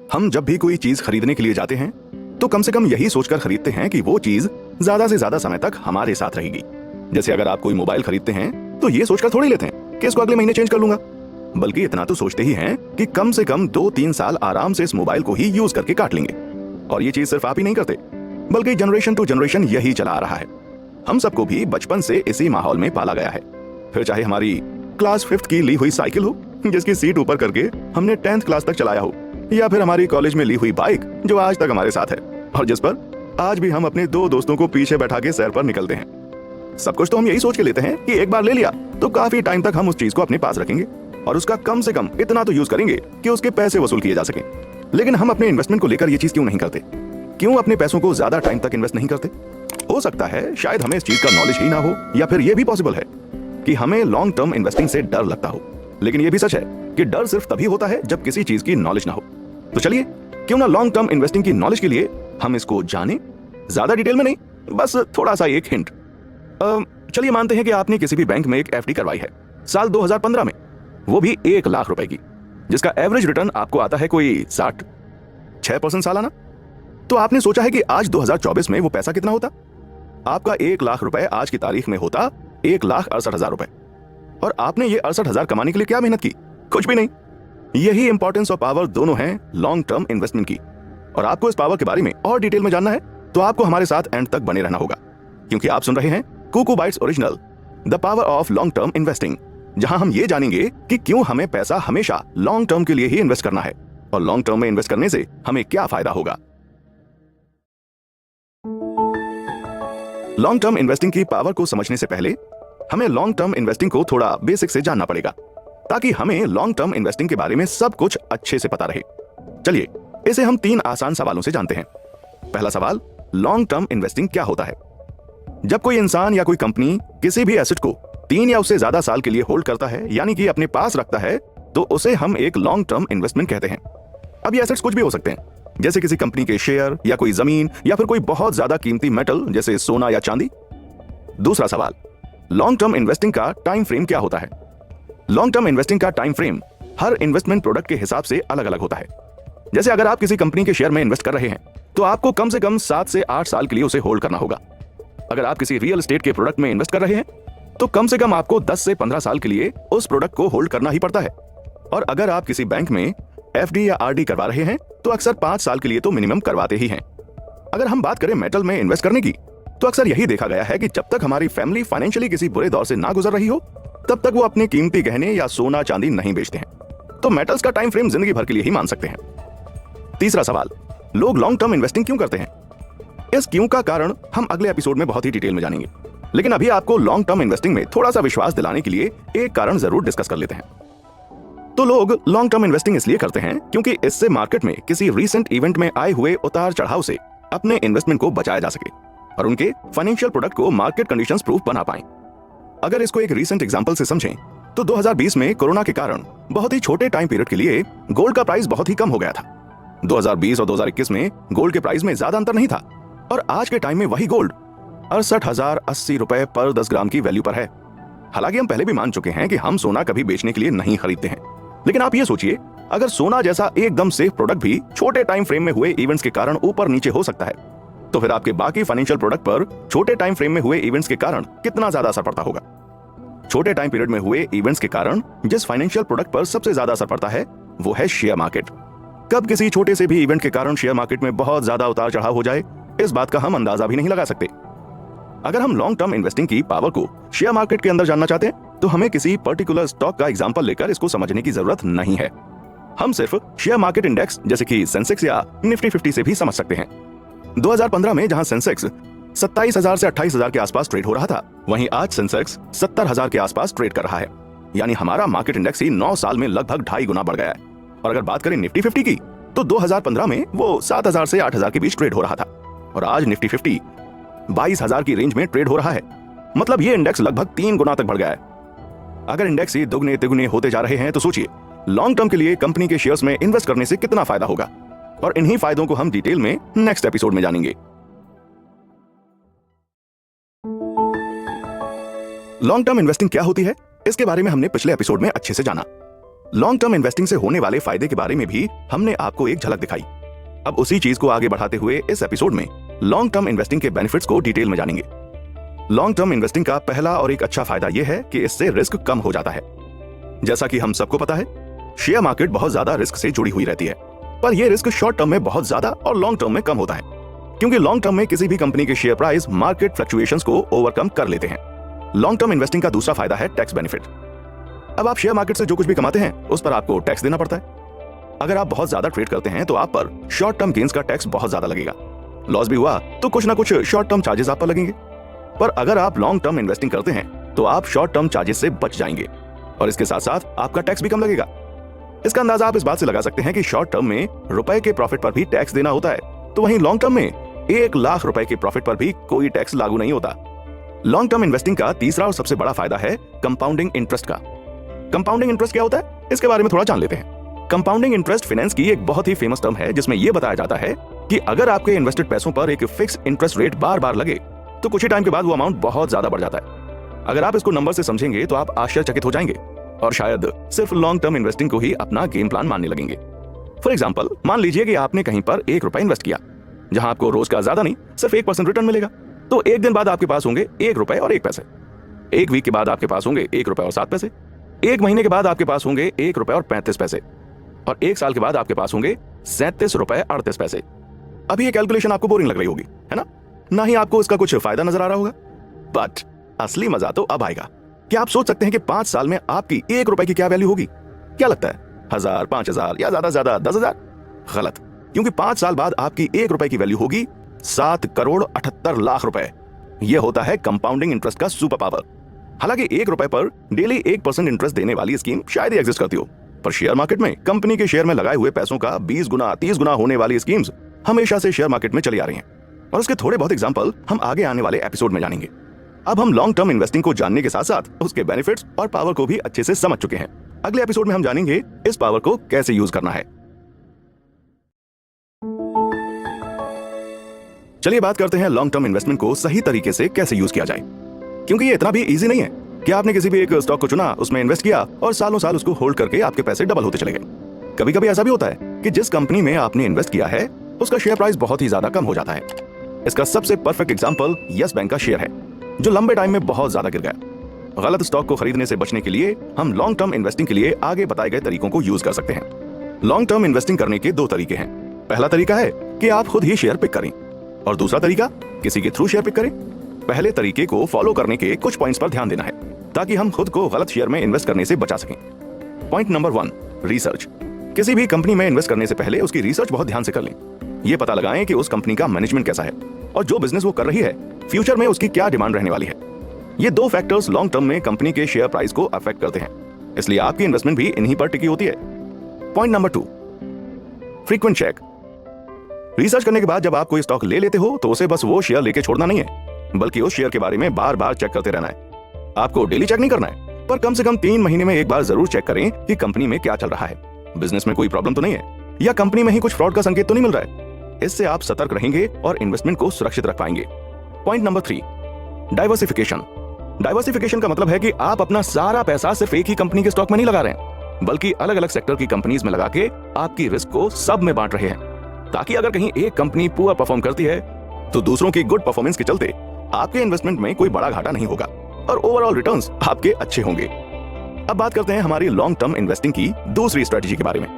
हम जब भी कोई चीज खरीदने के लिए जाते हैं तो कम से कम यही सोचकर खरीदते हैं कि वो चीज ज्यादा से ज्यादा समय तक हमारे साथ रहेगी। जैसे अगर आप कोई मोबाइल खरीदते हैं तो ये सोचकर थोड़ी लेते हैं कि इसको अगले महीने चेंज कर लूंगा, बल्कि इतना तो सोचते ही हैं कि कम से कम 2-3 साल आराम से इस मोबाइल को ही यूज करके काट लेंगे। और ये चीज सिर्फ आप ही नहीं करते, बल्कि जनरेशन टू जनरेशन यही चला आ रहा है। हम सबको भी बचपन से इसी माहौल में पाला गया है। फिर चाहे हमारी क्लास 5th की ली हुई साइकिल हो जिसकी सीट ऊपर करके हमने 10th क्लास तक चलाया हो, या फिर हमारी कॉलेज में ली हुई बाइक जो आज तक हमारे साथ है और जिस पर आज भी हम अपने 2 दोस्तों को पीछे बैठा के सैर पर निकलते हैं। सब कुछ तो हम यही सोच के लेते हैं कि एक बार ले लिया तो काफी टाइम तक हम उस चीज को अपने पास रखेंगे और उसका कम से कम इतना तो यूज करेंगे कि उसके पैसे वसूल किए जा सके। लेकिन हम अपने इन्वेस्टमेंट को लेकर ये चीज क्यों नहीं करते? क्यों अपने पैसों को ज्यादा टाइम तक इन्वेस्ट नहीं करते? हो सकता है शायद हमें इस चीज का नॉलेज ही ना हो, या फिर यह भी पॉसिबल है कि हमें लॉन्ग टर्म इन्वेस्टिंग से डर लगता हो। लेकिन यह भी सच है कि डर सिर्फ तभी होता है जब किसी चीज की नॉलेज ना हो। तो चलिए क्यों ना लॉन्ग टर्म इन्वेस्टिंग की नॉलेज के लिए हम इसको जाने, ज्यादा डिटेल में नहीं, बस थोड़ा सा एक हिंट। चलिए मानते हैं कि आपने किसी भी बैंक में एक एफडी करवाई है साल 2015 में, वो भी 1 लाख रुपए की, जिसका एवरेज रिटर्न आपको आता है कोई 6% सालाना। तो आपने सोचा है कि आज 2024 में वो पैसा कितना होता? आपका 1 लाख रुपए आज की तारीख में होता 1,68,000 रुपए। और आपने ये 68,000 कमाने के लिए क्या मेहनत की? कुछ भी नहीं। यही इंपॉर्टेंस और पावर दोनों हैं लॉन्ग टर्म इन्वेस्टमेंट की। और आपको इस पावर के बारे में और डिटेल में जानना है तो आपको हमारे साथ एंड तक बने रहना होगा, क्योंकि आप सुन रहे हैं Kuku bytes original the power of long term investing, जहां हम ये जानेंगे कि क्यों हमें पैसा हमेशा लॉन्ग टर्म के लिए ही इन्वेस्ट करना है और लॉन्ग टर्म में इन्वेस्ट करने से हमें क्या फायदा होगा। लॉन्ग टर्म इन्वेस्टिंग की पावर को समझने से पहले हमें लॉन्ग टर्म इन्वेस्टिंग को थोड़ा बेसिक से जानना पड़ेगा, ताकि हमें लॉन्ग टर्म इन्वेस्टिंग के बारे में सब कुछ अच्छे से पता रहे। चलिए इसे हम 3 आसान सवालों से जानते हैं। पहला सवाल, लॉन्ग टर्म इन्वेस्टिंग क्या होता है? जब कोई इंसान या कोई कंपनी किसी भी एसेट को 3 या उससे ज्यादा साल के लिए होल्ड करता है, यानी कि अपने पास रखता है, तो उसे हम एक लॉन्ग टर्म इन्वेस्टमेंट कहते हैं। अब ये एसेट्स कुछ भी हो सकते हैं, जैसे किसी कंपनी के शेयर या कोई जमीन या फिर कोई बहुत ज्यादा कीमती मेटल जैसे सोना या चांदी। दूसरा सवाल, लॉन्ग टर्म इन्वेस्टिंग का टाइम फ्रेम क्या होता है? लॉन्ग टर्म इन्वेस्टिंग का टाइम फ्रेम हर इन्वेस्टमेंट प्रोडक्ट के हिसाब से अलग अलग होता है। जैसे अगर आप किसी कंपनी के शेयर में इन्वेस्ट कर रहे हैं तो आपको कम से कम 7 से 8 साल के लिए उसे होल्ड करना होगा। अगर आप किसी रियल एस्टेट के प्रोडक्ट में इन्वेस्ट कर रहे हैं तो कम से कम आपको 10 से 15 साल के लिए उस प्रोडक्ट को होल्ड करना ही पड़ता है। और अगर आप किसी बैंक में एफडी या आरडी करवा रहे हैं तो अक्सर 5 साल के लिए तो मिनिमम करवाते ही हैं। अगर हम बात करें मेटल में इन्वेस्ट करने की, तो अक्सर यही देखा गया है कि जब तक हमारी फैमिली फाइनेंशियली किसी बुरे दौर से ना गुजर रही हो तब तक वो अपने कीमती गहने या सोना चांदी नहीं बेचते हैं। तो मेटल्स का टाइम फ्रेम जिंदगी भर के लिए ही मान सकते हैं। तीसरा सवाल, लोग लॉन्ग टर्म इन्वेस्टिंग क्यों करते हैं? इस क्यों का कारण हम अगले एपिसोड में बहुत ही डिटेल में जानेंगे, लेकिन अभी आपको लॉन्ग टर्म इन्वेस्टिंग में थोड़ा सा विश्वास दिलाने के लिए एक कारण जरूर डिस्कस कर लेते हैं। तो लोग लॉन्ग टर्म इन्वेस्टिंग इसलिए करते हैं क्योंकि इससे मार्केट में किसी रीसेंट इवेंट में आए हुए उतार चढ़ाव से अपने इन्वेस्टमेंट को बचाया जा सके और उनके फाइनेंशियल प्रोडक्ट को मार्केट कंडीशंस प्रूफ बना पाएं। अगर इसको एक रीसेंट एग्जांपल से समझें तो 2020 में कोरोना के कारण बहुत ही छोटे टाइम पीरियड के लिए गोल्ड का प्राइस बहुत ही कम हो गया था। 2020 और 2021 में गोल्ड के प्राइस में ज्यादा अंतर नहीं था और आज के टाइम में वही गोल्ड 68,080 रुपए पर 10 ग्राम की वैल्यू पर है। हालांकि हम पहले भी मान चुके हैं कि हम सोना कभी बेचने के लिए नहीं खरीदते हैं, लेकिन आप ये सोचिए, अगर सोना जैसा एकदम सेफ प्रोडक्ट भी छोटे टाइम फ्रेम में हुए इवेंट्स के कारण ऊपर नीचे हो सकता है, तो फिर आपके बाकी फाइनेंशियल प्रोडक्ट पर छोटे टाइम फ्रेम में हुए इवेंट्स के कारण कितना ज्यादा असर पड़ता होगा। छोटे टाइम पीरियड में हुए इवेंट्स के कारण जिस फाइनेंशियल प्रोडक्ट पर सबसे ज्यादा असर पड़ता है वो है शेयर मार्केट। कब किसी छोटे से भी इवेंट के कारण शेयर मार्केट में बहुत ज्यादा उतार चढ़ाव हो जाए, इस बात का हम अंदाजा भी नहीं लगा सकते। अगर हम लॉन्ग टर्म इन्वेस्टिंग की पावर को शेयर मार्केट के अंदर जानना चाहते हैं तो हमें किसी पर्टिकुलर स्टॉक का एग्जांपल लेकर इसको समझने की जरूरत नहीं है। हम सिर्फ शेयर मार्केट इंडेक्स जैसे कि सेंसेक्स या निफ्टी 50 से भी समझ सकते हैं। 2015 में जहां सेंसेक्स 27,000 से 28,000 के आसपास ट्रेड हो रहा था, वहीं आज सेंसेक्स 70,000 के आसपास ट्रेड कर रहा है। यानी हमारा मार्केट इंडेक्स ही 9 साल में लगभग 2.5 गुना बढ़ गया है। और अगर बात करें निफ्टी 50 की, तो 2015 में वो 7,000 से 8,000 के बीच ट्रेड हो रहा था और आज निफ्टी 50 22,000 की रेंज में ट्रेड हो रहा है। मतलब ये इंडेक्स लगभग 3 गुना तक बढ़ गया है। अगर इंडेक्स ही दुगने तिगुने होते जा रहे हैं तो सोचिए लॉन्ग टर्म के लिए कंपनी के शेयर्स में इन्वेस्ट करने से कितना फायदा होगा। और इन्हीं फायदों को हम डिटेल में नेक्स्ट एपिसोड में जानेंगे। लॉन्ग टर्म इन्वेस्टिंग क्या होती है, इसके बारे में हमने पिछले एपिसोड में अच्छे से जाना। लॉन्ग टर्म इन्वेस्टिंग से होने वाले फायदे के बारे में भी हमने आपको एक झलक दिखाई। अब उसी चीज को आगे बढ़ाते हुए इस एपिसोड में लॉन्ग टर्म इन्वेस्टिंग के बेनिफिट्स को डिटेल में जानेंगे। लॉन्ग टर्म इन्वेस्टिंग का पहला और एक अच्छा फायदा यह है कि इससे रिस्क कम हो जाता है। जैसा कि हम सबको पता है, शेयर मार्केट बहुत ज्यादा रिस्क से जुड़ी हुई रहती है, पर यह रिस्क शॉर्ट टर्म में बहुत ज्यादा और लॉन्ग टर्म में कम होता है, क्योंकि लॉन्ग टर्म में किसी भी कंपनी के शेयर प्राइस मार्केट फ्लक्चुएशंस को ओवरकम कर लेते हैं। लॉन्ग टर्म इन्वेस्टिंग का दूसरा फायदा है टैक्स बेनिफिट। अब आप शेयर मार्केट से जो कुछ भी कमाते हैं उस पर आपको टैक्स देना पड़ता है। अगर आप बहुत ज्यादा ट्रेड करते हैं तो आप पर शॉर्ट टर्म गेन्स का टैक्स बहुत ज्यादा लगेगा। लॉस भी हुआ तो कुछ ना कुछ शॉर्ट टर्म चार्जेस आप पर लगेंगे। पर अगर आप लॉन्ग टर्म इन्वेस्टिंग करते हैं तो आप शॉर्ट टर्म चार्जेस से बच जाएंगे और इसके साथ साथ आपका टैक्स भी कम लगेगा। इसका अंदाजा आप इस बात से लगा सकते हैं कि शॉर्ट टर्म में रुपए के प्रॉफिट पर भी टैक्स देना होता है, तो वहीं लॉन्ग टर्म में 1 लाख रुपए के प्रॉफिट पर भी कोई टैक्स लागू नहीं होता। लॉन्ग टर्म इन्वेस्टिंग का तीसरा और सबसे बड़ा फायदा है कंपाउंडिंग इंटरेस्ट का। कंपाउंडिंग इंटरेस्ट क्या होता है, इसके बारे में थोड़ा जान लेते हैं। कंपाउंडिंग इंटरेस्ट फाइनेंस की एक बहुत ही फेमस टर्म है, जिसमें यह बताया जाता है कि अगर आपके इन्वेस्टेड पैसों पर एक फिक्स इंटरेस्ट रेट बार बार लगे तो कुछ ही टाइम के बाद वो अमाउंट बहुत ज्यादा बढ़ जाता है। अगर आप इसको नंबर से समझेंगे तो आप आश्चर्यचकित हो जाएंगे और शायद सिर्फ लॉन्ग टर्म इन्वेस्टिंग को ही अपना गेम प्लान मानने लगेंगे। फॉर एग्जाम्पल, मान लीजिए कि आपने कहीं पर 1 रुपया इन्वेस्ट किया, जहां आपको रोज का ज्यादा नहीं सिर्फ 1% रिटर्न मिलेगा, तो एक दिन बाद आपके पास होंगे 1 रुपए और 1 पैसे। एक वीक के बाद आपके पास होंगे 1 रुपए और 7 पैसे। एक महीने के बाद आपके पास होंगे 1 रुपए और 35 पैसे और 1 साल के बाद आपके पास होंगे 37 रुपए 38 पैसे। अभी ये कैलकुलेशन आपको बोरिंग लग रही होगी, है ना ही आपको इसका कुछ फायदा नजर आ रहा होगा। बट असली मजा तो अब आएगा। क्या आप सोच सकते हैं कि 5 साल में आपकी 1 रुपए की क्या वैल्यू होगी? क्या लगता है, 1000, 5000 या ज्यादा से ज्यादा 10,000? गलत, क्योंकि 5 साल बाद आपकी 1 रुपए की वैल्यू होगी 7 करोड़ 78 लाख रुपए। यह होता है कंपाउंडिंग इंटरेस्ट का सुपर पावर। हालांकि 1 रुपए पर डेली 1% इंटरेस्ट देने वाली स्कीम शायद ही एग्जिस्ट करती हो, पर शेयर मार्केट में कंपनी के शेयर में लगाए हुए पैसों का 20 गुना 30 गुना होने वाली स्कीम्स हमेशा से शेयर मार्केट में चली आ रही हैं और उसके थोड़े बहुत एग्जांपल हम आगे आने वाले एपिसोड में जानेंगे। अब हम लॉन्ग टर्म इन्वेस्टिंग को जानने के साथ साथ उसके बेनिफिट्स और पावर को भी अच्छे से समझ चुके हैं। अगले एपिसोड में हम जानेंगे इस पावर को कैसे यूज करना है। चलिए बात करते हैं लॉन्ग टर्म इन्वेस्टमेंट को सही तरीके से कैसे यूज किया जाए, क्योंकि ये इतना भी इजी नहीं है कि आपने किसी भी एक स्टॉक को चुना, उसमें इन्वेस्ट किया और सालों साल उसको होल्ड करके आपके पैसे डबल होते चले गए। कभी कभी ऐसा भी होता है कि जिस कंपनी में आपने इन्वेस्ट किया है उसका शेयर प्राइस बहुत ही ज्यादा कम हो जाता है। इसका सबसे परफेक्ट एग्जांपल यस बैंक का शेयर है, जो लंबे टाइम में बहुत ज्यादा गिर गया। गलत स्टॉक को खरीदने से बचने के लिए हम लॉन्ग टर्म इन्वेस्टिंग के लिए आगे बताए गए तरीकों को यूज कर सकते हैं। लॉन्ग टर्म इन्वेस्टिंग करने के 2 तरीके हैं। पहला तरीका है कि आप खुद ही शेयर पिक करें और दूसरा तरीका किसी के थ्रू शेयर पिक करें। पहले तरीके को फॉलो करने के कुछ पॉइंट्स पर ध्यान देना है ताकि हम खुद को गलत शेयर में इन्वेस्ट करने से बचा सकें। Point number 1, research. किसी भी कंपनी में इन्वेस्ट करने से पहले उसकी रिसर्च बहुत ध्यान से कर लें। ये पता लगाएं कि उस कंपनी का मैनेजमेंट कैसा है और जो बिजनेस वो कर रही है फ्यूचर में उसकी क्या डिमांड रहने वाली है। ये 2 फैक्टर्स लॉन्ग टर्म में कंपनी के शेयर प्राइस को अफेक्ट करते हैं, इसलिए आपकी इन्वेस्टमेंट भी इन्हीं पर टिकी होती है। Point number 2, frequent check. Research करने के बाद जब आप कोई स्टॉक ले लेते हो तो उसे बस वो शेयर लेके छोड़ना नहीं है, बल्कि उस शेयर के बारे में बार बार चेक करते रहना है। आपको डेली चेक नहीं करना है, पर कम से कम 3 महीने में एक बार जरूर चेक करें कि कंपनी में क्या चल रहा है, बिजनेस में कोई प्रॉब्लम तो नहीं है या कंपनी में ही कुछ फ्रॉड का संकेत तो नहीं मिल रहा है। इससे आप सतर्क रहेंगे और इन्वेस्टमेंट को सुरक्षित रख पाएंगे। Point number 3, diversification. डाइवर्सिफिकेशन का मतलब है कि आप अपना सारा पैसा सिर्फ एक ही कंपनी के स्टॉक में नहीं लगा रहे हैं, बल्कि अलग अलग सेक्टर की कंपनीज में लगा के आपकी रिस्क को सब में बांट रहे हैं, ताकि अगर कहीं एक कंपनी पुअर परफॉर्म करती है तो दूसरों की गुड परफॉर्मेंस के चलते आपके इन्वेस्टमेंट में कोई बड़ा घाटा नहीं होगा और ओवरऑल रिटर्न्स आपके अच्छे होंगे। अब बात करते हैं हमारी लॉन्ग टर्म इन्वेस्टिंग की दूसरी स्ट्रेटेजी के बारे में,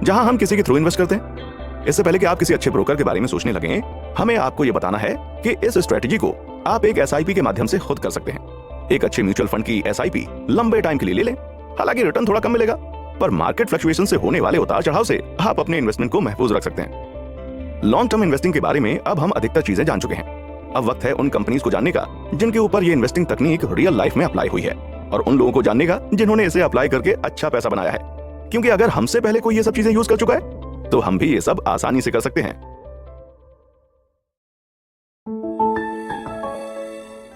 जहां हम किसी के थ्रू इन्वेस्ट करते हैं। इससे पहले कि आप किसी अच्छे ब्रोकर के बारे में सोचने लगें, हमें आपको यह बताना है कि इस स्ट्रेटेजी को आप एक SIP के माध्यम से खुद कर सकते हैं। एक अच्छे म्यूचुअल फंड की SIP लंबे टाइम के लिए ले लें। हालांकि रिटर्न थोड़ा कम मिलेगा, पर मार्केट फ्लक्चुएशन से होने वाले उतार चढ़ाव से आप अपने इन्वेस्टमेंट को महफूज रख सकते हैं। लॉन्ग टर्म इन्वेस्टिंग के बारे में अब हम अधिकतर चीजें जान चुके हैं। अब वक्त है उन कंपनीज को जानने का जिनके ऊपर ये इन्वेस्टिंग तकनीक रियल लाइफ में अप्लाई हुई है, और उन लोगों को जानने का जिन्होंने इसे अप्लाई करके अच्छा पैसा बनाया है। क्योंकि अगर हमसे पहले कोई ये सब चीजें यूज कर चुका है तो हम भी ये सब आसानी से कर सकते हैं।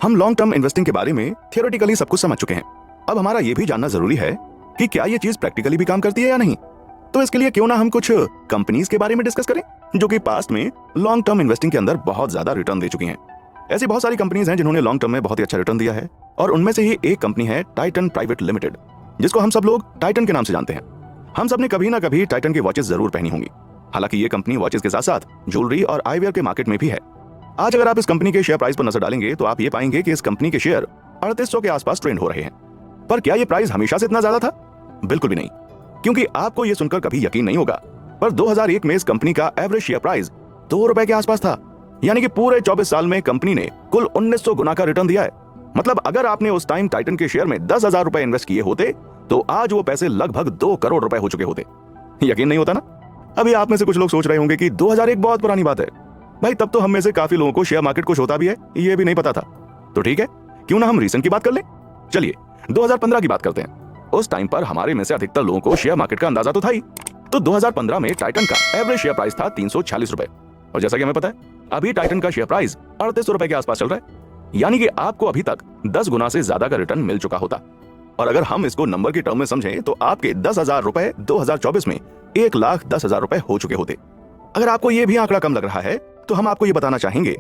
हम लॉन्ग टर्म इन्वेस्टिंग के बारे में थियोरेटिकली सब कुछ समझ चुके हैं। अब हमारा ये भी जानना जरूरी है कि क्या ये चीज प्रैक्टिकली भी काम करती है या नहीं। तो इसके लिए क्यों ना हम कुछ कंपनीज के बारे में डिस्कस करें जो कि पास्ट में लॉन्ग टर्म इन्वेस्टिंग के अंदर बहुत ज्यादा रिटर्न दे चुकी हैं। ऐसी बहुत सारी कंपनीज हैं जिन्होंने लॉन्ग टर्म में बहुत ही अच्छा रिटर्न दिया है, और उनमें से ही एक कंपनी है टाइटन प्राइवेट लिमिटेड। जिसको हम सब लोग टाइटन के नाम से जानते हैं। हम सब ने कभी ना कभी टाइटन की वॉचेस जरूर पहनी होंगी। हालांकि ये कंपनी वॉचेस के साथ साथ ज्वेलरी और आईवेयर के मार्केट में भी है। आज अगर आप इस कंपनी के शेयर प्राइस पर नजर डालेंगे तो आप ये पाएंगे कि इस कंपनी के शेयर 3800 के आसपास ट्रेंड हो रहे हैं। पर क्या ये प्राइस हमेशा से इतना ज्यादा था? बिल्कुल भी नहीं, क्योंकि आपको ये सुनकर कभी यकीन नहीं होगा, पर 2001 में इस कंपनी का एवरेज शेयर प्राइस 2 रुपए के आसपास था। यानी कि पूरे 24 साल में कंपनी ने कुल 1900 गुना का रिटर्न दिया है। मतलब अगर आपने उस टाइम टाइटन के शेयर में 10,000 रुपए इन्वेस्ट किए होते तो आज वो पैसे लगभग 2 करोड़ रुपए हो चुके होते। यकीन नहीं होता ना? अभी आप में से कुछ लोग सोच रहे होंगे कि 2001 बहुत पुरानी बात है भाई, तब तो हम में से काफी लोगों को शेयर मार्केट कुछ होता भी है ये भी नहीं पता था। तो ठीक है, क्यों ना हम रीसेंट की बात कर लें। चलिए 2015 की बात करते हैं। उस टाइम पर हमारे में से अधिकतर लोगों को शेयर मार्केट का अंदाजा तो था ही। तो 2015 में टाइटन का एवरेज शेयर प्राइस था 346 रुपए, और जैसा कि हमें पता है अभी टाइटन का शेयर प्राइस 3800 रुपए के आसपास चल रहा है। यानी कि आपको अभी तक 10 गुना से ज्यादा का रिटर्न मिल चुका होता। और अगर हम इसको नंबर की टर्म में समझें तो आपके 10,000 रुपए 2024 में 1,10,000 रुपए हो चुके होते। अगर आपको यह भी आंकड़ा कम लग रहा है तो हम आपको यह बताना चाहेंगे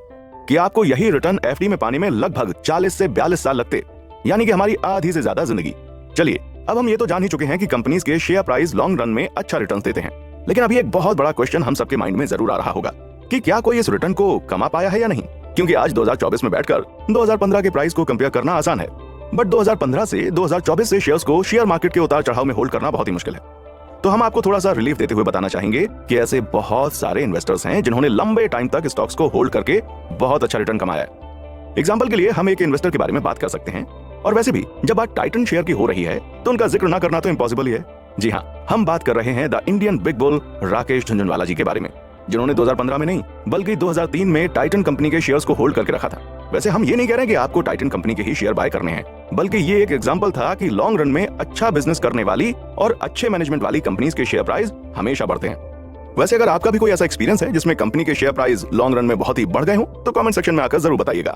कि आपको यही रिटर्न एफडी में पाने में लगभग 40 से 42 साल लगते, यानी कि हमारी आधी से ज्यादा जिंदगी। चलिए अब हम ये तो जान ही चुके हैं कि कंपनीज के शेयर प्राइस लॉन्ग रन में अच्छा रिटर्न देते हैं, लेकिन अभी एक बहुत बड़ा क्वेश्चन हम सबके माइंड में जरूर आ रहा होगा कि क्या कोई इस रिटर्न को कमा पाया है या नहीं। क्योंकि आज 2024 में बैठकर 2015 के प्राइस को कंपेयर करना आसान है, बट 2015 से 2024 से शेयर्स को शेयर मार्केट के उतार चढ़ाव में होल्ड करना बहुत ही मुश्किल है। तो हम आपको थोड़ा सा रिलीफ देते हुए बताना चाहेंगे कि ऐसे बहुत सारे इन्वेस्टर्स हैं जिन्होंने लंबे टाइम तक स्टॉक्स को होल्ड करके बहुत अच्छा रिटर्न कमाया है। एग्जांपल के लिए हम एक इन्वेस्टर के बारे में बात कर सकते हैं, और वैसे भी जब बात टाइटन शेयर की हो रही है तो उनका जिक्र ना करना तो इम्पॉसिबल ही है। जी हाँ, हम बात कर रहे हैं the Indian big bull Rakesh Jhunjhunwala ji के बारे में, जिन्होंने 2015 में नहीं बल्कि 2003 में टाइटन कंपनी के शेयर्स को होल्ड करके रखा था। वैसे हम ये नहीं कह रहे कि आपको टाइटन कंपनी के ही शेयर बाय करने हैं, बल्कि ये एक एग्जांपल था कि लॉन्ग रन में अच्छा बिजनेस करने वाली और अच्छे मैनेजमेंट वाली कंपनीज के शेयर प्राइस हमेशा बढ़ते हैं। वैसे अगर आपका भी कोई ऐसा एक्सपीरियंस है जिसमें कंपनी के शेयर प्राइस लॉन्ग रन में बहुत ही बढ़ गए हो तो कमेंट सेक्शन में आकर जरूर बताइएगा।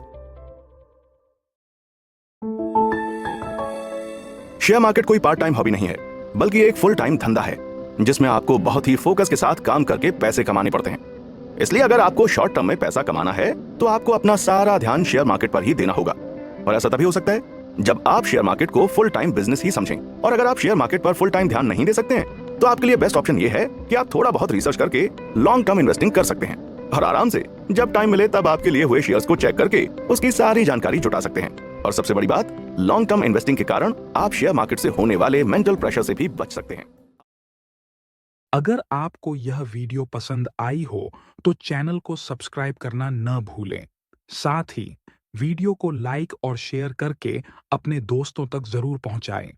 शेयर मार्केट कोई पार्ट टाइम हॉबी नहीं है, बल्कि एक फुल टाइम धंधा है जिसमें आपको बहुत ही फोकस के साथ काम करके पैसे कमाने पड़ते हैं। इसलिए अगर आपको शॉर्ट टर्म में पैसा कमाना है तो आपको अपना सारा ध्यान शेयर मार्केट पर ही देना होगा। और ऐसा तभी हो सकता है जब आप शेयर मार्केट को फुल टाइम बिजनेस ही समझें। और अगर आप शेयर मार्केट पर फुल टाइम ध्यान नहीं दे सकते हैं तो आपके लिए बेस्ट ऑप्शन ये है कि आप थोड़ा बहुत रिसर्च करके लॉन्ग टर्म इन्वेस्टिंग कर सकते हैं, और आराम से जब टाइम मिले तब आपके लिए हुए शेयर्स को चेक करके उसकी सारी जानकारी जुटा सकते हैं। और सबसे बड़ी बात, लॉन्ग टर्म इन्वेस्टिंग के कारण आप शेयर मार्केट से होने वाले मेंटल प्रेशर से भी बच सकते हैं। अगर आपको यह वीडियो पसंद आई हो तो चैनल को सब्सक्राइब करना न भूलें। साथ ही वीडियो को लाइक और शेयर करके अपने दोस्तों तक जरूर पहुंचाएं।